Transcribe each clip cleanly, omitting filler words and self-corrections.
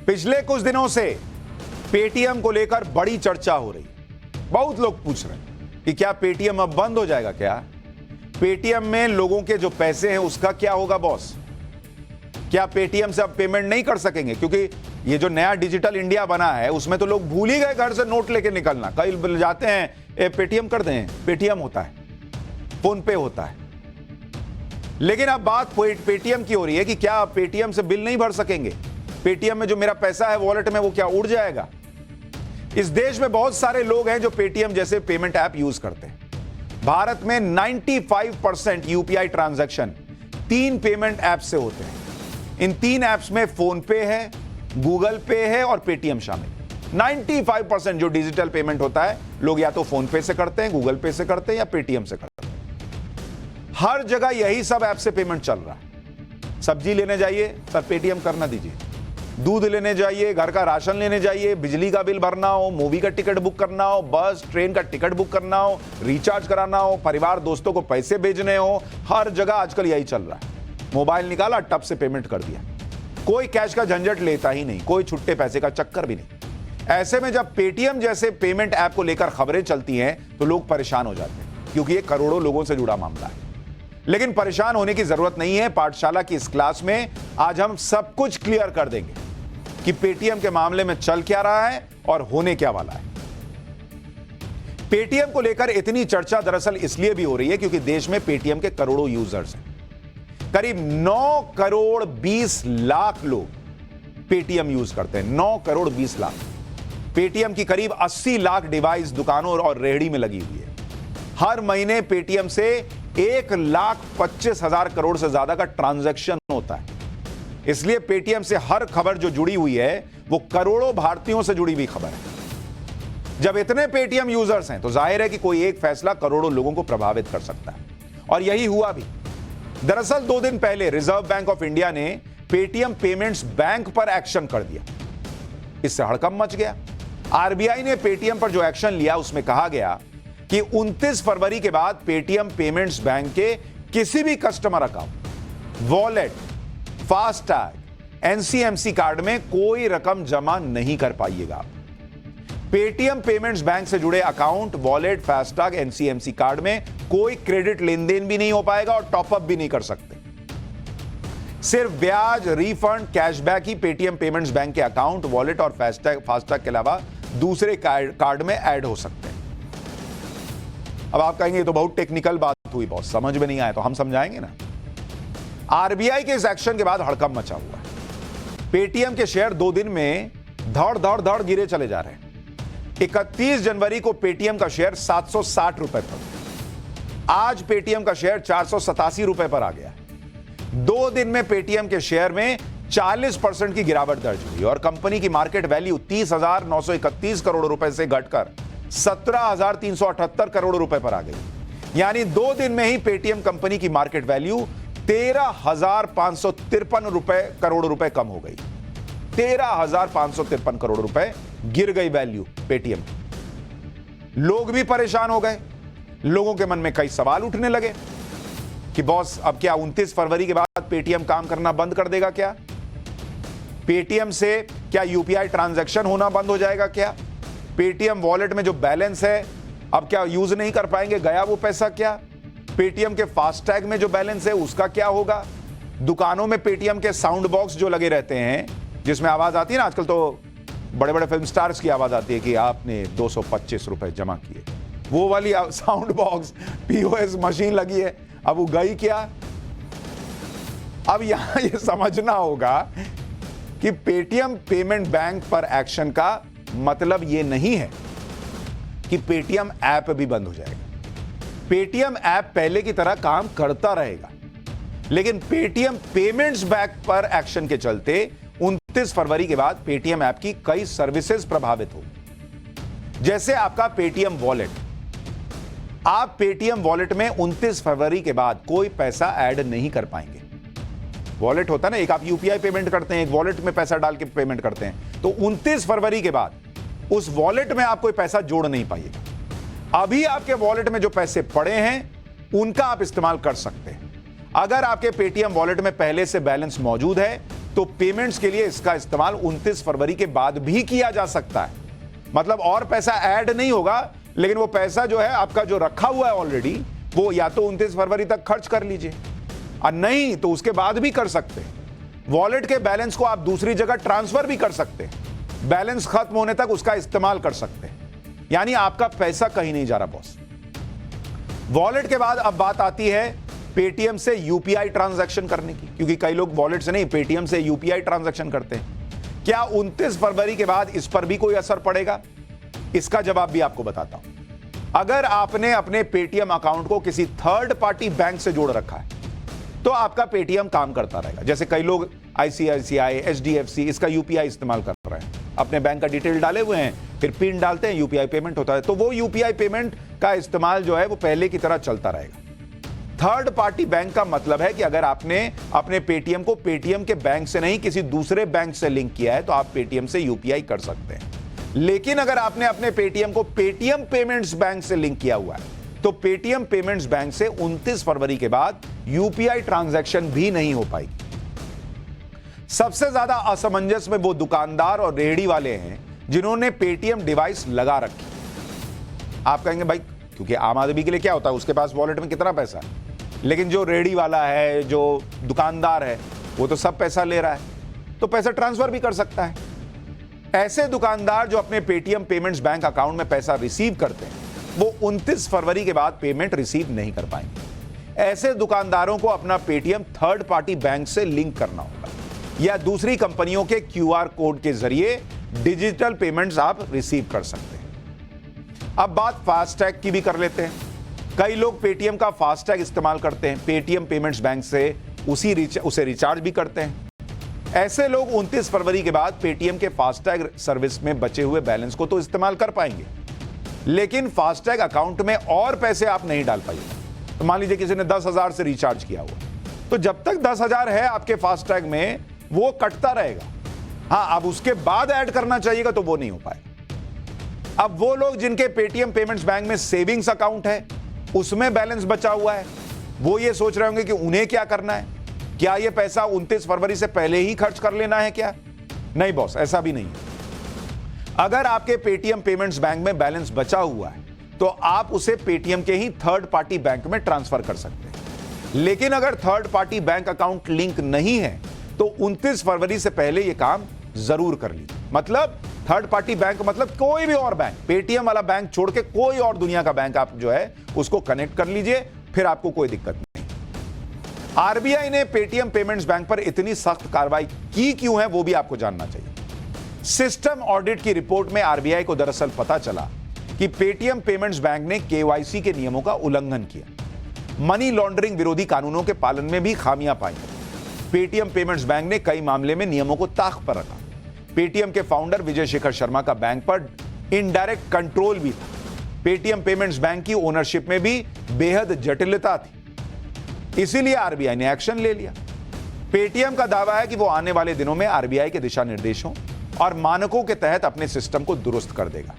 पिछले कुछ दिनों से पेटीएम को लेकर बड़ी चर्चा हो रही है। बहुत लोग पूछ रहे हैं कि क्या पेटीएम अब बंद हो जाएगा? क्या पेटीएम में लोगों के जो पैसे हैं उसका क्या होगा बॉस? क्या पेटीएम से अब पेमेंट नहीं कर सकेंगे? क्योंकि ये जो नया डिजिटल इंडिया बना है उसमें तो लोग भूल ही गए घर से नोट लेके निकलना। कई जाते हैं पेटीएम कर दें, पेटीएम होता है, फोन पे होता है। लेकिन अब बात पेटीएम की हो रही है कि क्या पेटीएम से बिल नहीं भर सकेंगे? पेटीएम में जो मेरा पैसा है वॉलेट में वो क्या उड़ जाएगा? इस देश में बहुत सारे लोग हैं जो पेटीएम जैसे पेमेंट ऐप यूज करते हैं। भारत में 95% यूपीआई ट्रांजैक्शन 3 पेमेंट ऐप से होते हैं। इन 3 ऐप्स में फोन पे है, गूगल पे है और पेटीएम शामिल। 95% जो डिजिटल पेमेंट होता है लोग या तो फोन पे से करते हैं, गूगल पे से करते हैं या पेटीएम से करते हैं। हर जगह यही सब ऐप से पेमेंट चल रहा है। सब्जी लेने जाइए सर पेटीएम करना दीजिए, दूध लेने जाइए, घर का राशन लेने जाइए, बिजली का बिल भरना हो, मूवी का टिकट बुक करना हो, बस ट्रेन का टिकट बुक करना हो, रिचार्ज कराना हो, परिवार दोस्तों को पैसे भेजने हो, हर जगह आजकल यही चल रहा है। मोबाइल निकाला, टप से पेमेंट कर दिया। कोई कैश का झंझट लेता ही नहीं, कोई छुट्टे पैसे का चक्कर भी नहीं। ऐसे में जब पेटीएम जैसे पेमेंट ऐप को लेकर खबरें चलती हैं तो लोग परेशान हो जाते हैं, क्योंकि ये करोड़ों लोगों से जुड़ा मामला है। लेकिन परेशान होने की जरूरत नहीं है। पाठशाला की इस क्लास में आज हम सब कुछ क्लियर कर देंगे कि पेटीएम के मामले में चल क्या रहा है और होने क्या वाला है। पेटीएम को लेकर इतनी चर्चा दरअसल इसलिए भी हो रही है क्योंकि देश में पेटीएम के करोड़ों यूजर्स हैं। करीब 9 करोड़ 20 लाख लोग पेटीएम यूज करते हैं। 9 करोड़ 20 लाख। पेटीएम की करीब 80 लाख डिवाइस दुकानों और रेहड़ी में लगी हुई है। हर महीने पेटीएम से 1,25,000 करोड़ से ज्यादा का ट्रांजैक्शन होता है। इसलिए पेटीएम से हर खबर जो जुड़ी हुई है वो करोड़ों भारतीयों से जुड़ी हुई खबर है। जब इतने पेटीएम यूजर्स हैं तो जाहिर है कि कोई एक फैसला करोड़ों लोगों को प्रभावित कर सकता है, और यही हुआ भी। दरअसल 2 दिन पहले रिजर्व बैंक ऑफ इंडिया ने पेटीएम पेमेंट्स बैंक पर एक्शन कर दिया। इससे हड़कंप मच गया। आरबीआई ने पेटीएम पर जो एक्शन लिया उसमें कहा गया कि 29 फरवरी के बाद पेटीएम पेमेंट्स बैंक के किसी भी customer account, wallet, FASTag, NCMC card में कोई रकम जमा नहीं कर पाइएगा। पेटीएम पेमेंट्स बैंक से जुड़े account, wallet, FASTag, NCMC card में कोई क्रेडिट लेन देन भी नहीं हो पाएगा और टॉपअप भी नहीं कर सकते। सिर्फ ब्याज, रिफंड, कैशबैक ही पेटीएम पेमेंट्स बैंक के अकाउंट, वॉलेट और फास्टैग के अलावा दूसरे कार्ड में ऐड हो सकते हैं। अब आप कहेंगे ये तो बहुत टेक्निकल बात हुई, बहुत समझ में नहीं आया, तो हम समझाएंगे ना। आरबीआई के इस एक्शन के बाद हड़कंप मचा हुआ है। पेटीएम के शेयर 2 दिन में धड़ गिरे चले जा रहे हैं। 31 जनवरी को पेटीएम का शेयर 760 रुपए पर, आज पेटीएम का शेयर 487 रुपए पर आ गया। 2 दिन में पेटीएम के शेयर में 40% की गिरावट दर्ज हुई और कंपनी की मार्केट वैल्यू 30,931 करोड़ रुपए से घटकर 17,378 करोड़ रुपए पर आ गई। यानी 2 दिन में ही पेटीएम कंपनी की मार्केट वैल्यू 13,553 करोड़ रुपए कम हो गई। 13,553 करोड़ रुपए गिर गई वैल्यू पेटीएम की। लोग भी परेशान हो गए। लोगों के मन में कई सवाल उठने लगे कि बॉस अब क्या 29 फरवरी के बाद पेटीएम काम करना बंद कर देगा? क्या पेटीएम से क्या यूपीआई ट्रांजैक्शन होना बंद हो जाएगा? क्या पेटीएम वॉलेट में जो बैलेंस है अब क्या यूज नहीं कर पाएंगे? गया वो पैसा? क्या पेटीएम के फास्टैग में जो बैलेंस है उसका क्या होगा? दुकानों में पेटीएम के साउंड बॉक्स जो लगे रहते हैं जिसमें आवाज आती है ना, आजकल तो बड़े बड़े फिल्म स्टार्स की आवाज आती है कि आपने 225 रुपए जमा किए, वो वाली साउंड बॉक्स, पीओएस मशीन लगी है, अब वो गई क्या? अब यहां ये समझना होगा कि पेटीएम पेमेंट बैंक पर एक्शन का मतलब ये नहीं है कि पेटीएम ऐप भी बंद हो जाएगा। पेटीएम ऐप पहले की तरह काम करता रहेगा, लेकिन पेटीएम पेमेंट्स बैंक पर एक्शन के चलते 29 फरवरी के बाद पेटीएम ऐप की कई सर्विसेज प्रभावित होंगी। जैसे आपका पेटीएम वॉलेट। आप पेटीएम वॉलेट में 29 फरवरी के बाद कोई पैसा ऐड नहीं कर पाएंगे। वॉलेट होता है ना, एक आप यूपीआई पेमेंट करते हैं, एक वॉलेट में पैसा डाल के पेमेंट करते हैं, तो 29 फरवरी के बाद उस वॉलेट में आप कोई पैसा जोड़ नहीं पाइएगा। अभी आपके वॉलेट में जो पैसे पड़े हैं उनका आप इस्तेमाल कर सकते हैं। अगर आपके पेटीएम वॉलेट में पहले से बैलेंस मौजूद है तो पेमेंट्स के लिए इसका इस्तेमाल 29 फरवरी के बाद भी किया जा सकता है। मतलब और पैसा ऐड नहीं होगा, लेकिन वो पैसा जो है आपका जो रखा हुआ है ऑलरेडी, वो या तो 29 फरवरी तक खर्च कर लीजिए और नहीं तो उसके बाद भी कर सकते हैं। वॉलेट के बैलेंस को आप दूसरी जगह ट्रांसफर भी कर सकते हैं, बैलेंस खत्म होने तक उसका इस्तेमाल कर सकते हैं, यानी आपका पैसा कहीं नहीं जा रहा बॉस। वॉलेट के बाद अब बात आती है पेटीएम से यूपीआई ट्रांजैक्शन करने की, क्योंकि कई लोग वॉलेट से नहीं पेटीएम से यूपीआई ट्रांजैक्शन करते हैं। क्या 29 फरवरी के बाद इस पर भी कोई असर पड़ेगा? इसका जवाब भी आपको बताता हूं। अगर आपने अपने पेटीएम अकाउंट को किसी थर्ड पार्टी बैंक से जोड़ रखा है तो आपका पेटीएम काम करता रहेगा। जैसे कई लोग आईसीआईसीआई, एचडीएफसी इसका यूपीआई इस्तेमाल कर रहे हैं, अपने बैंक का डिटेल डाले हुए हैं, फिर पिन डालते हैं, यूपीआई पेमेंट होता है। तो वो यूपीआई पेमेंट का इस्तेमाल जो है वो पहले की तरह चलता रहेगा। थर्ड पार्टी बैंक का मतलब है कि अगर आपने अपने पेटीएम को पेटीएम के बैंक से नहीं किसी दूसरे बैंक से लिंक किया है तो आप पेटीएम से यूपीआई कर सकते हैं। लेकिन अगर आपने अपने पेटीएम को पेटीएम पेमेंट्स बैंक से लिंक किया हुआ है तो पेटीएम पेमेंट्स बैंक से 29 फरवरी के बाद यूपीआई ट्रांजैक्शन भी नहीं हो पाएगी। सबसे ज्यादा असमंजस में वो दुकानदार और रेहड़ी वाले हैं जिन्होंने पेटीएम डिवाइस लगा रखी। आप कहेंगे भाई क्योंकि आम आदमी के लिए क्या होता है, उसके पास वॉलेट में कितना पैसा है, लेकिन जो रेहड़ी वाला है, जो दुकानदार है, वो तो सब पैसा ले रहा है, तो पैसा ट्रांसफर भी कर सकता है। ऐसे दुकानदार जो अपने पेटीएम पेमेंट्स बैंक अकाउंट में पैसा रिसीव करते हैं वो 29 फरवरी के बाद पेमेंट रिसीव नहीं कर पाएंगे। ऐसे दुकानदारों को अपना पेटीएम थर्ड पार्टी बैंक से लिंक करना होगा या दूसरी कंपनियों के क्यूआर कोड के जरिए डिजिटल पेमेंट्स आप रिसीव कर सकते हैं। अब बात फास्टैग की भी कर लेते हैं। कई लोग पेटीएम का फास्टैग इस्तेमाल करते हैं, पेटीएम पेमेंट्स बैंक से उसे रिचार्ज भी करते हैं। ऐसे लोग 29 फरवरी के बाद पेटीएम के फास्टैग सर्विस में बचे हुए बैलेंस को तो इस्तेमाल कर पाएंगे, लेकिन फास्टैग अकाउंट में और पैसे आप नहीं डाल पाएंगे। तो मान लीजिए किसी ने 10,000 से रिचार्ज किया हुआ, तो जब तक 10,000 है आपके फास्टैग में वो कटता रहेगा। हाँ, अब उसके बाद ऐड करना चाहिएगा तो वो नहीं हो पाएगा। अब वो लोग जिनके पेटीएम पेमेंट्स बैंक में सेविंग्स अकाउंट है, उसमें बैलेंस बचा हुआ है, वो ये सोच रहे होंगे कि उन्हें क्या करना है, क्या ये पैसा 29 फरवरी से पहले ही खर्च कर लेना है क्या? नहीं बॉस, ऐसा भी नहीं है। अगर आपके पेटीएम पेमेंट्स बैंक में बैलेंस बचा हुआ है तो आप उसे पेटीएम के ही थर्ड पार्टी बैंक में ट्रांसफर कर सकते हैं। लेकिन अगर third party bank account link नहीं है तो 29 फरवरी से पहले यह काम जरूर कर लीजिए। मतलब थर्ड पार्टी बैंक मतलब कोई भी और बैंक, पेटीएम वाला बैंक छोड़ के कोई और दुनिया का बैंक आप जो है उसको कनेक्ट कर लीजिए, फिर आपको कोई दिक्कत नहीं। आरबीआई ने पेटीएम पेमेंट्स बैंक पर इतनी सख्त कार्रवाई की क्यों है वो भी आपको जानना चाहिए। सिस्टम ऑडिट की रिपोर्ट में आरबीआई को दरअसल पता चला कि पेटीएम पेमेंट्स बैंक ने केवाईसी के नियमों का उल्लंघन किया, मनी लॉन्ड्रिंग विरोधी कानूनों के पालन में भी खामियां पाई। पेटीएम पेमेंट्स बैंक ने कई मामले में नियमों को ताक पर रखा। पेटीएम के फाउंडर विजय शेखर शर्मा का बैंक पर इनडायरेक्ट कंट्रोल भी था। पेटीएम पेमेंट्स बैंक की ओनरशिप में भी बेहद जटिलता थी, इसीलिए आरबीआई ने एक्शन ले लिया। पेटीएम का दावा है कि वो आने वाले दिनों में आरबीआई के दिशा निर्देशों और मानकों के तहत अपने सिस्टम को दुरुस्त कर देगा।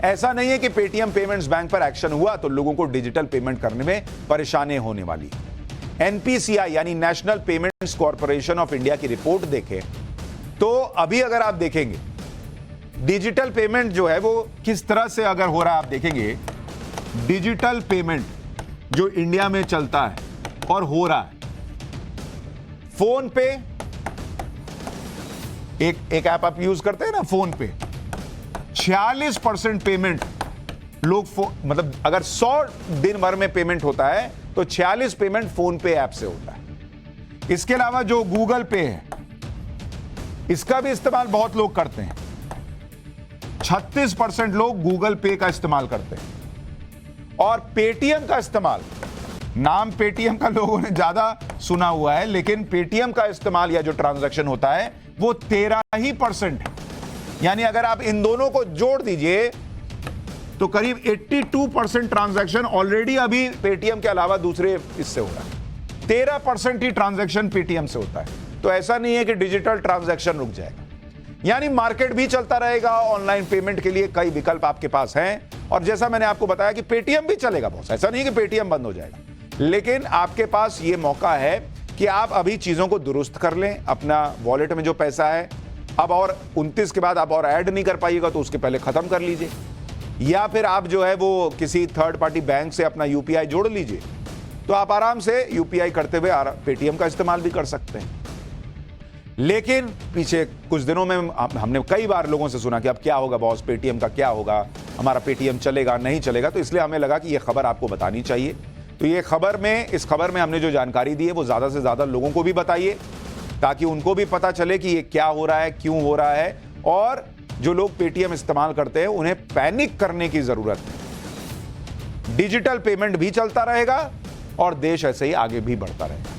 ऐसा नहीं है कि पेटीएम पेमेंट्स बैंक पर एक्शन हुआ तो लोगों को डिजिटल पेमेंट करने में परेशानी होने वाली है। एनपीसीआई यानी national payments corporation of India की रिपोर्ट देखें तो अभी अगर आप देखेंगे डिजिटल पेमेंट जो है वो किस तरह से अगर हो रहा है, आप देखेंगे डिजिटल पेमेंट जो इंडिया में चलता है और हो रहा है, फोन पे एक ऐप आप यूज करते हैं ना, फोन पे 46% पेमेंट लोग मतलब अगर 100 दिन भर में पेमेंट होता है तो 46 पेमेंट फोन पे ऐप से होता है। इसके अलावा जो गूगल पे है इसका भी इस्तेमाल बहुत लोग करते हैं, 36% लोग गूगल पे का इस्तेमाल करते हैं। और पेटीएम का इस्तेमाल, नाम पेटीएम का लोगों ने ज्यादा सुना हुआ है, लेकिन पेटीएम का इस्तेमाल या जो ट्रांजैक्शन होता है वो 13% है। यानी अगर आप इन दोनों को जोड़ दीजिए तो करीब 82% ट्रांजैक्शन ऑलरेडी अभी पेटीएम के अलावा दूसरे इससे हो रहा है। 13% ही ट्रांजैक्शन पेटीएम से होता है। तो ऐसा नहीं है कि डिजिटल ट्रांजैक्शन रुक जाएगा, यानी मार्केट भी चलता रहेगा। ऑनलाइन पेमेंट के लिए कई विकल्प आपके पास हैं, और जैसा मैंने आपको बताया कि पेटीएम भी चलेगा बॉस, ऐसा नहीं कि पेटीएम बंद हो जाएगा, लेकिन आपके पास यह मौका है कि आप अभी चीज़ों को दुरुस्त कर लें, अपना वॉलेट में जो पैसा है अब और 29 के बाद आप और ऐड नहीं कर पाइएगा तो उसके पहले ख़त्म कर लीजिए, या फिर आप जो है वो किसी थर्ड पार्टी बैंक से अपना यूपीआई जोड़ लीजिए, तो आप आराम से यूपीआई करते हुए पेटीएम का इस्तेमाल भी कर सकते हैं। लेकिन पीछे कुछ दिनों में हमने कई बार लोगों से सुना कि अब क्या होगा बॉस, पेटीएम का क्या होगा, हमारा पेटीएम चलेगा नहीं चलेगा, तो इसलिए हमें लगा कि यह खबर आपको बतानी चाहिए। तो ये इस खबर में हमने जो जानकारी दी है वो ज़्यादा से ज़्यादा लोगों को भी बताइए, ताकि उनको भी पता चले कि ये क्या हो रहा है, क्यों हो रहा है, और जो लोग पेटीएम इस्तेमाल करते हैं उन्हें पैनिक करने की ज़रूरत है। डिजिटल पेमेंट भी चलता रहेगा और देश ऐसे ही आगे भी बढ़ता रहेगा।